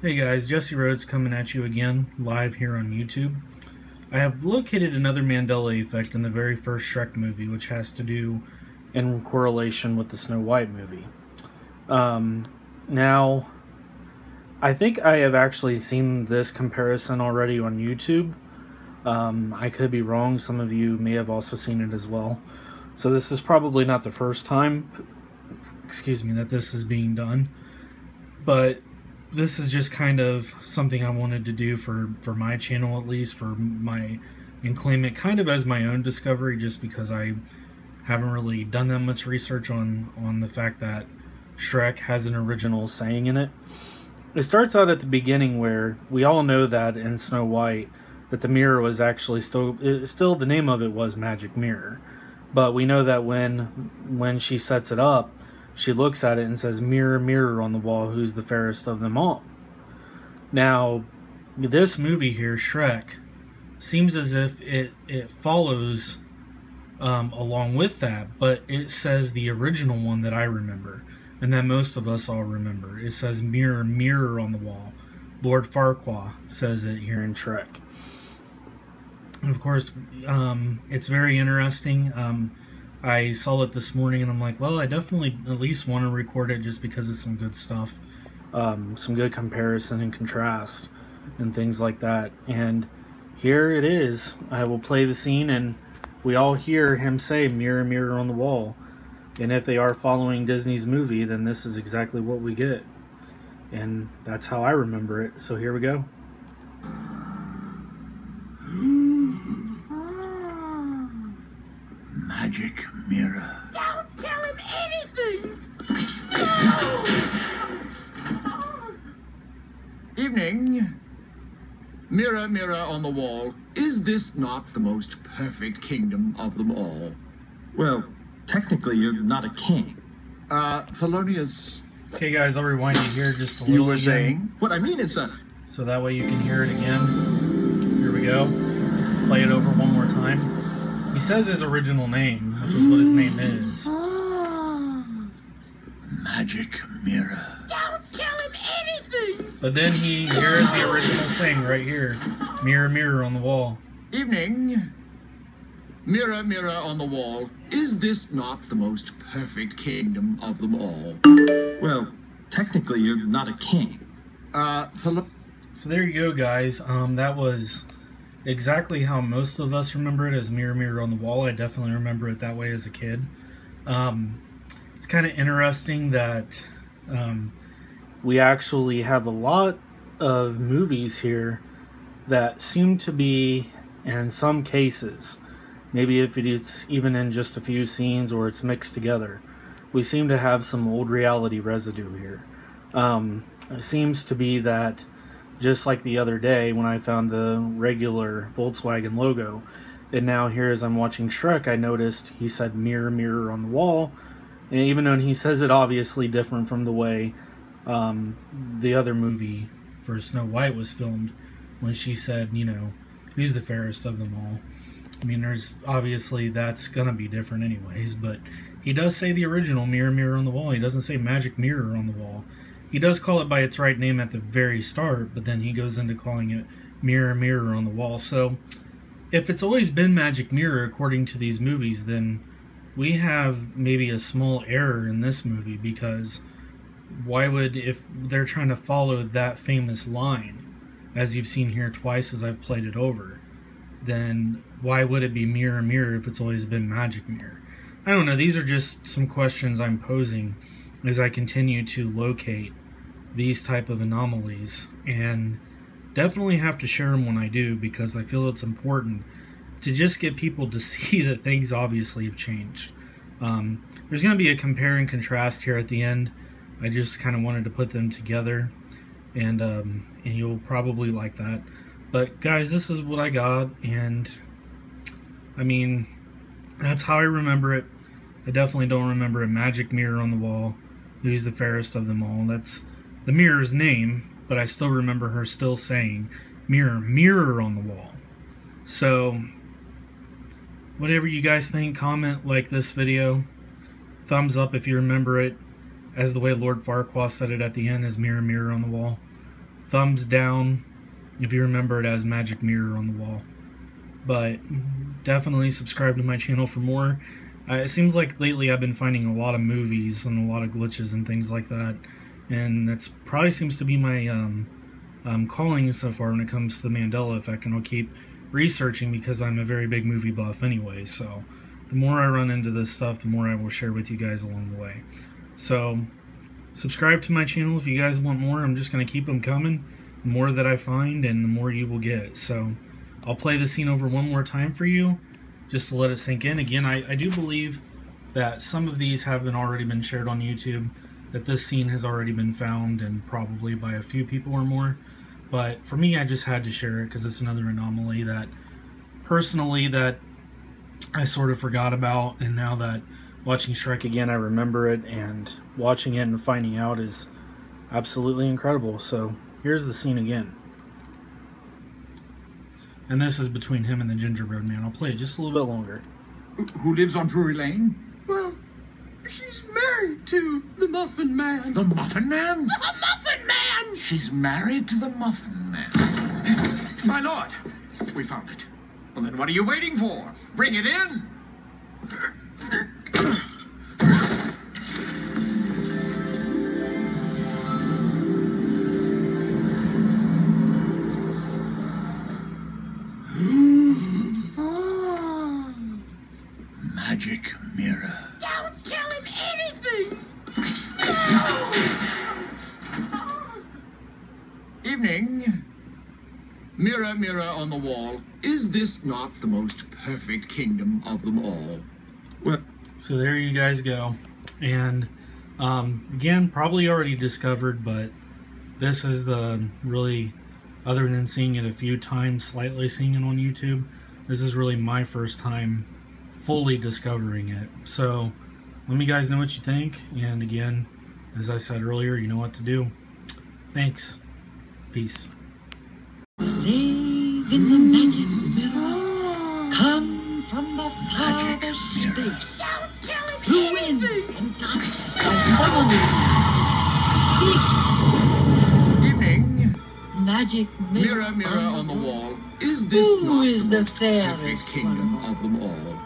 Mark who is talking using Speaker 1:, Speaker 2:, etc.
Speaker 1: Hey guys, Jesse Rhodes coming at you again, live here on YouTube. I have located another Mandela effect in the very first Shrek movie, which has to do in correlation with the Snow White movie. Now, I think I have actually seen this comparison already on YouTube. I could be wrong, some of you may have also seen it as well. So this is probably not the first time, that this is being done. But this is just kind of something I wanted to do for my channel, at least for my, and claim it kind of as my own discovery, just because I haven't really done that much research on the fact that Shrek has an original saying in it. It starts out at the beginning where we all know that in Snow White that the mirror was actually still the name of it was Magic Mirror, but we know that when she sets it up, she looks at it and says, "Mirror, mirror on the wall, who's the fairest of them all?" Now, this movie here, Shrek, seems as if it follows along with that, but it says the original one that I remember, and that most of us all remember. It says, "Mirror, mirror on the wall." Lord Farquaad says it here in Shrek. And of course, it's very interesting. I saw it this morning and I'm like, well, I definitely at least want to record it just because it's some good stuff, some good comparison and contrast and things like that. And here it is. I will play the scene and we all hear him say, "Mirror, mirror on the wall." And if they are following Disney's movie, then this is exactly what we get. And that's how I remember it. So here we go.
Speaker 2: Magic mirror.
Speaker 3: Don't tell him anything! No!
Speaker 2: Evening. Mirror, mirror on the wall, is this not the most perfect kingdom of them all?
Speaker 4: Well, technically you're not a king.
Speaker 2: Thelonious.
Speaker 1: Okay guys, I'll rewind it here just a little.
Speaker 2: You were
Speaker 1: again,
Speaker 2: saying?
Speaker 4: What I mean is
Speaker 1: so that way you can hear it again. Here we go. Play it over one more time. He says his original name, which is what his name is.
Speaker 2: Magic mirror.
Speaker 3: Don't tell him anything!
Speaker 1: But then he hears the original saying right here. "Mirror, mirror on the wall."
Speaker 2: Evening. Mirror, mirror on the wall, is this not the most perfect kingdom of them all?
Speaker 4: well, technically you're not a king.
Speaker 1: So there you go, guys. That was exactly how most of us remember it, as "Mirror, mirror on the wall." I definitely remember it that way as a kid. It's kind of interesting that we actually have a lot of movies here that seem to be, in some cases, maybe if it's even in just a few scenes or it's mixed together, we seem to have some old reality residue here. It seems to be that, just like the other day when I found the regular Volkswagen logo, and now here as I'm watching Shrek, I noticed he said "Mirror, mirror on the wall," and even though he says it obviously different from the way the other movie for Snow White was filmed, when she said, you know, "Who's the fairest of them all?" I mean, there's obviously that's gonna be different anyways, but he does say the original "Mirror, mirror on the wall." He doesn't say "Magic mirror on the wall." He does call it by its right name at the very start, but then he goes into calling it "Mirror, mirror on the wall." So if it's always been Magic Mirror according to these movies, then we have maybe a small error in this movie, because why would, if they're trying to follow that famous line, as you've seen here twice as I've played it over, then why would it be "Mirror, mirror" if it's always been Magic Mirror? I don't know. These are just some questions I'm posing as I continue to locate these type of anomalies, and definitely have to share them when I do, because I feel it's important to just get people to see that things obviously have changed. There's going to be a compare and contrast here at the end. I just kind of wanted to put them together, and you'll probably like that. But guys, this is what I got, and I mean, that's how I remember it. I definitely don't remember a "Magic mirror on the wall, who's the fairest of them all." That's the mirror's name, but I still remember her still saying "Mirror, mirror on the wall." So whatever you guys think, comment, like this video, thumbs up if you remember it as the way Lord Farquaad said it at the end, as "Mirror, mirror on the wall." thumbs down if you remember it as Magic Mirror on the Wall. But definitely subscribe to my channel for more. It seems like lately I've been finding a lot of movies and a lot of glitches and things like that, and that's probably seems to be my calling so far when it comes to the Mandela effect, and I'll keep researching because I'm a very big movie buff anyway, so the more I run into this stuff, the more I will share with you guys along the way. So subscribe to my channel if you guys want more. I'm just going to keep them coming. The more that I find, and the more you will get. So I'll play the scene over one more time for you, just to let it sink in. Again, I do believe that some of these have already been shared on YouTube, that this scene has already been found, and probably by a few people or more. But for me, I just had to share it because it's another anomaly that, personally, that I sort of forgot about, and now that watching Shrek again, I remember it, and watching it and finding out is absolutely incredible. So here's the scene again. And this is between him and the gingerbread man. I'll play it just a little bit longer.
Speaker 2: Who lives on Drury Lane?
Speaker 3: Well, she's married to the Muffin Man.
Speaker 2: The Muffin Man?
Speaker 3: The Muffin Man!
Speaker 2: She's married to the Muffin Man. My lord, we found it. Well, then what are you waiting for? Bring it in. Magic mirror.
Speaker 3: Don't tell him anything!
Speaker 2: Evening. Mirror, mirror on the wall, is this not the most perfect kingdom of them all?
Speaker 4: Well,
Speaker 1: So there you guys go. And again, probably already discovered, but this is the really, other than seeing it a few times, slightly seeing it on YouTube, this is really my first time fully discovering it. So let me guys know what you think, and again, as I said earlier, you know what to do. Thanks. Peace.
Speaker 5: Live in the magic mirror. Come from the
Speaker 2: Magic
Speaker 5: farthest
Speaker 2: mirror.
Speaker 5: space.
Speaker 3: Don't tell him
Speaker 5: Through wind
Speaker 3: anything!
Speaker 5: and darkness and suddenly.
Speaker 2: Evening.
Speaker 5: Speak, magic
Speaker 2: Mirror, mirror on the wall, is this
Speaker 5: Who
Speaker 2: not
Speaker 5: is
Speaker 2: the
Speaker 5: the
Speaker 2: most
Speaker 5: fairest
Speaker 2: perfect kingdom
Speaker 5: one?
Speaker 2: of them all?